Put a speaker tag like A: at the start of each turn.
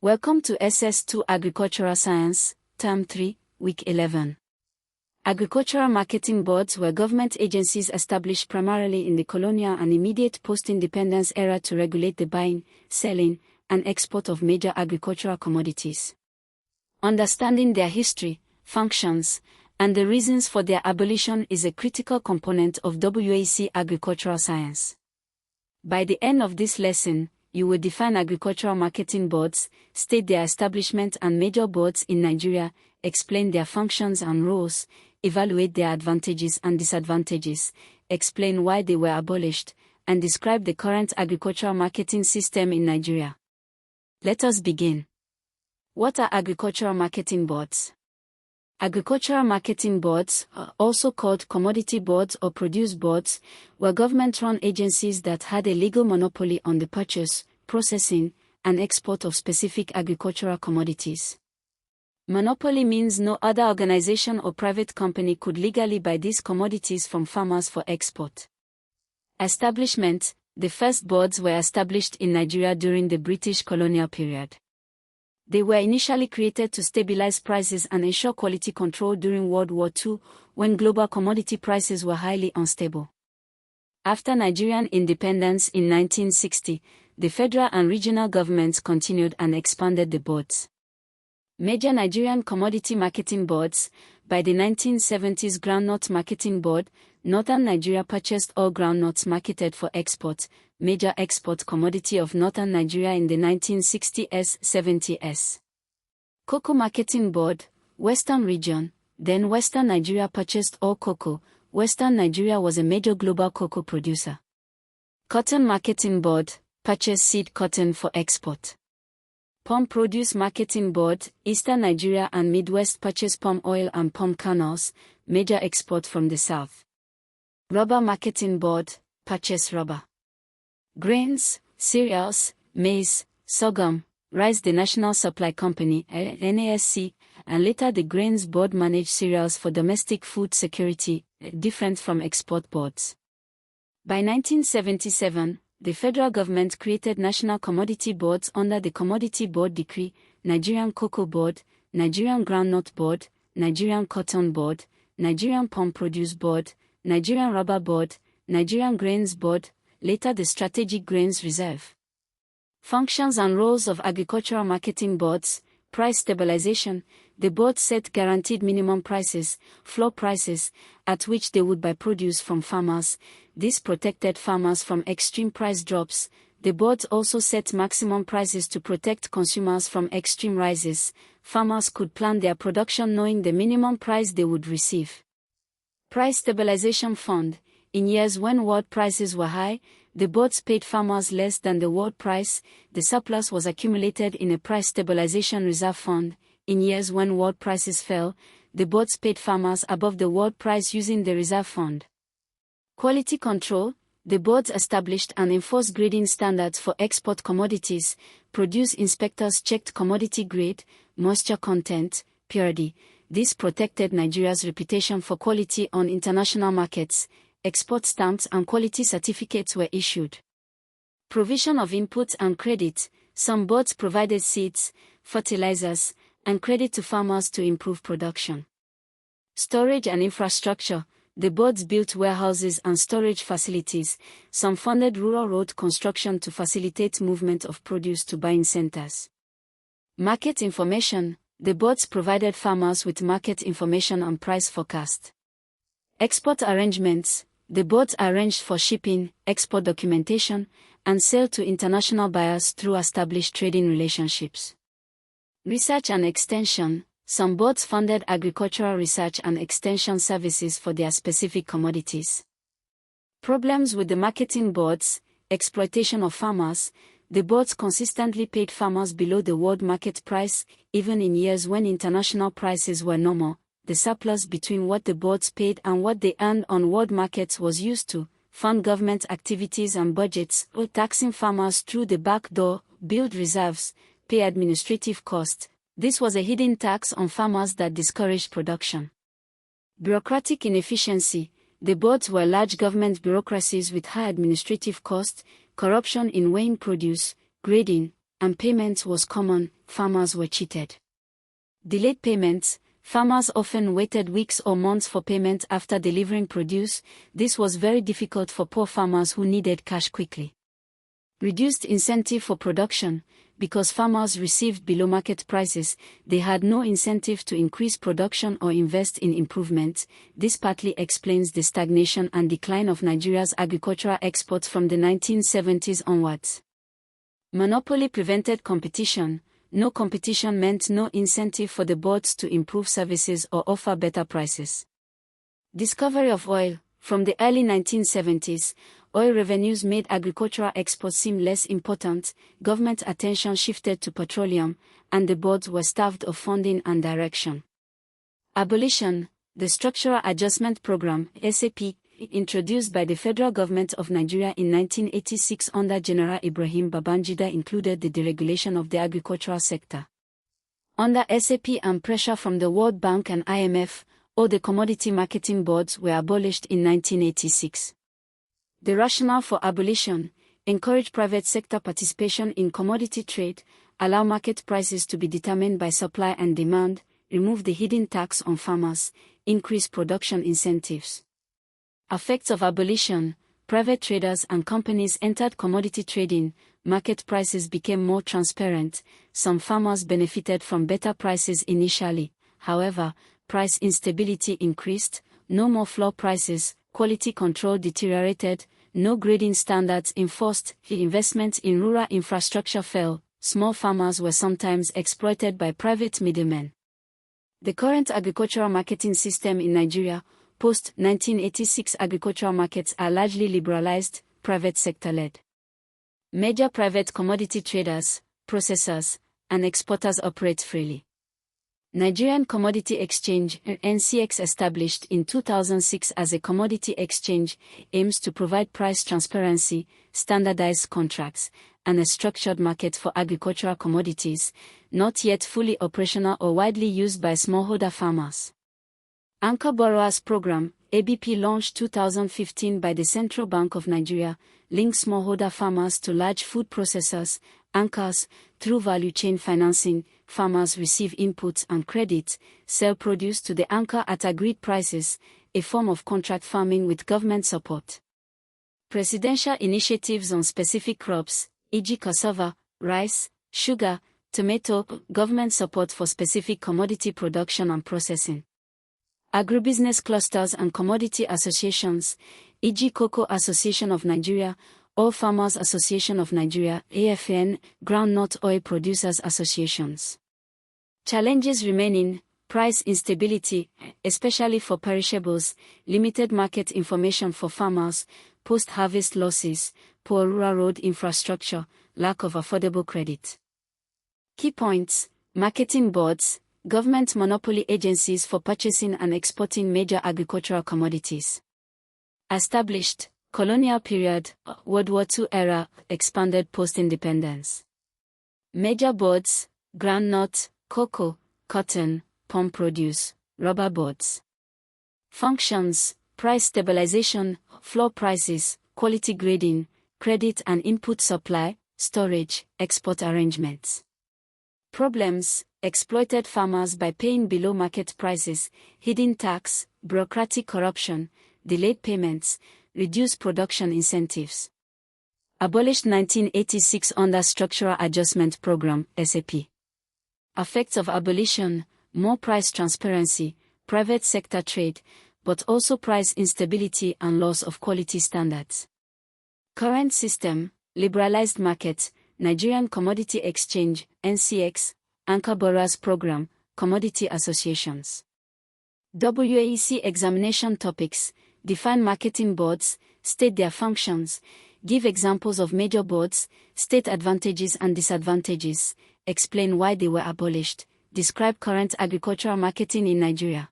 A: Welcome to SS2 Agricultural Science, Term 3, Week 11. Agricultural marketing boards were government agencies established primarily in the colonial and immediate post-independence era to regulate the buying, selling, and export of major agricultural commodities. Understanding their history, functions, and the reasons for their abolition is a critical component of WAEC agricultural science. By the end of this lesson, you will define agricultural marketing boards, state their establishment and major boards in Nigeria, explain their functions and roles, evaluate their advantages and disadvantages, explain why they were abolished, and describe the current agricultural marketing system in Nigeria. Let us begin. What are agricultural marketing boards? Agricultural marketing boards, also called commodity boards or produce boards, were government-run agencies that had a legal monopoly on the purchase, processing, and export of specific agricultural commodities. Monopoly means no other organization or private company could legally buy these commodities from farmers for export. Establishment: the first boards were established in Nigeria during the British colonial period. They were initially created to stabilize prices and ensure quality control during World War II, when global commodity prices were highly unstable. After Nigerian independence in 1960, the federal and regional governments continued and expanded the boards. Major Nigerian commodity marketing boards: by the 1970s, Groundnut Marketing Board, Northern Nigeria purchased all groundnuts marketed for export, major export commodity of Northern Nigeria in the 1960s, 70s. Cocoa Marketing Board, Western Region, then Western Nigeria purchased all cocoa. Western Nigeria was a major global cocoa producer. Cotton Marketing Board, purchased seed cotton for export. Palm Produce Marketing Board, Eastern Nigeria and Midwest purchased palm oil and palm kernels, major export from the south. Rubber Marketing Board, purchased rubber. Grains, cereals, maize, sorghum, rice. The National Supply Company, NERDC, and later the Grains Board managed cereals for domestic food security, different from export boards. By 1977, the federal government created national commodity boards under the Commodity Board Decree: Nigerian Cocoa Board, Nigerian Groundnut Board, Nigerian Cotton Board, Nigerian Palm Produce Board, Nigerian Rubber Board, Nigerian Grains Board, later the Strategic Grains Reserve. Functions and roles of agricultural marketing boards: price stabilization. The boards set guaranteed minimum prices, floor prices, at which they would buy produce from farmers. This protected farmers from extreme price drops. The boards also set maximum prices to protect consumers from extreme rises. Farmers could plan their production knowing the minimum price they would receive. Price Stabilization Fund. In years when world prices were high, the boards paid farmers less than the world price. The surplus was accumulated in a Price Stabilization Reserve Fund. In years when world prices fell, the boards paid farmers above the world price using the reserve fund. Quality control. The boards established and enforced grading standards for export commodities. Produce inspectors checked commodity grade, moisture content, purity. This protected Nigeria's reputation for quality on international markets. Export stamps and quality certificates were issued. Provision of input and credit. Some boards provided seeds, fertilizers, and credit to farmers to improve production. Storage and infrastructure. The boards built warehouses and storage facilities. Some funded rural road construction to facilitate movement of produce to buying centers. Market information. The boards provided farmers with market information and price forecast. Export arrangements. The boards arranged for shipping, export documentation, and sale to international buyers through established trading relationships. Research and extension. Some boards funded agricultural research and extension services for their specific commodities. Problems with the marketing boards: exploitation of farmers. The boards consistently paid farmers below the world market price, even in years when international prices were normal. The surplus between what the boards paid and what they earned on world markets was used to fund government activities and budgets, or taxing farmers through the back door, build reserves, pay administrative costs. This was a hidden tax on farmers that discouraged production. Bureaucratic inefficiency. The boards were large government bureaucracies with high administrative costs, corruption in weighing produce, grading, and payments was common, farmers were cheated. Delayed payments. Farmers often waited weeks or months for payment after delivering produce. This was very difficult for poor farmers who needed cash quickly. Reduced incentive for production. Because farmers received below market prices, they had no incentive to increase production or invest in improvements. This partly explains the stagnation and decline of Nigeria's agricultural exports from the 1970s onwards. Monopoly prevented competition. No competition meant no incentive for the boards to improve services or offer better prices. Discovery of oil. From the early 1970s, oil revenues made agricultural exports seem less important, government attention shifted to petroleum, and the boards were starved of funding and direction. Abolition. The Structural Adjustment Program, SAP, introduced by the federal government of Nigeria in 1986 under General Ibrahim Babangida, included the deregulation of the agricultural sector. Under SAP and pressure from the World Bank and IMF, all the commodity marketing boards were abolished in 1986. The rationale for abolition: encourage private sector participation in commodity trade, allow market prices to be determined by supply and demand, remove the hidden tax on farmers, increase production incentives. Effects of abolition: private traders and companies entered commodity trading, market prices became more transparent, some farmers benefited from better prices initially, however, price instability increased, no more floor prices, quality control deteriorated, no grading standards enforced, investment in rural infrastructure fell, small farmers were sometimes exploited by private middlemen. The current agricultural marketing system in Nigeria, post-1986 agricultural markets are largely liberalized, private sector-led. Major private commodity traders, processors, and exporters operate freely. Nigerian Commodity Exchange, NCX, established in 2006 as a commodity exchange, aims to provide price transparency, standardized contracts, and a structured market for agricultural commodities, not yet fully operational or widely used by smallholder farmers. Anchor Borrowers Program, ABP, launched 2015 by the Central Bank of Nigeria, links smallholder farmers to large food processors, anchors. Through value chain financing, farmers receive inputs and credit, sell produce to the anchor at agreed prices, a form of contract farming with government support. Presidential initiatives on specific crops, e.g. cassava, rice, sugar, tomato, government support for specific commodity production and processing. Agribusiness clusters and commodity associations, e.g. Cocoa Association of Nigeria, All Farmers Association of Nigeria, AFN, Groundnut Oil Producers Associations. Challenges remaining: price instability, especially for perishables, limited market information for farmers, post-harvest losses, poor rural road infrastructure, lack of affordable credit. Key points: marketing boards, government monopoly agencies for purchasing and exporting major agricultural commodities. Established, colonial period, World War II era, expanded post-independence. Major boards: groundnut, cocoa, cotton, palm produce, rubber boards. Functions: price stabilization, floor prices, quality grading, credit and input supply, storage, export arrangements. Problems: exploited farmers by paying below market prices, hidden tax, bureaucratic corruption, delayed payments, reduced production incentives. Abolished 1986 under Structural Adjustment Program, SAP. Effects of abolition: more price transparency, private sector trade, but also price instability and loss of quality standards. Current system: liberalized market, Nigerian Commodity Exchange, NCX, Anchor Borrowers Program, commodity associations. WAEC examination topics: define marketing boards, state their functions, give examples of major boards, state advantages and disadvantages, explain why they were abolished, describe current agricultural marketing in Nigeria.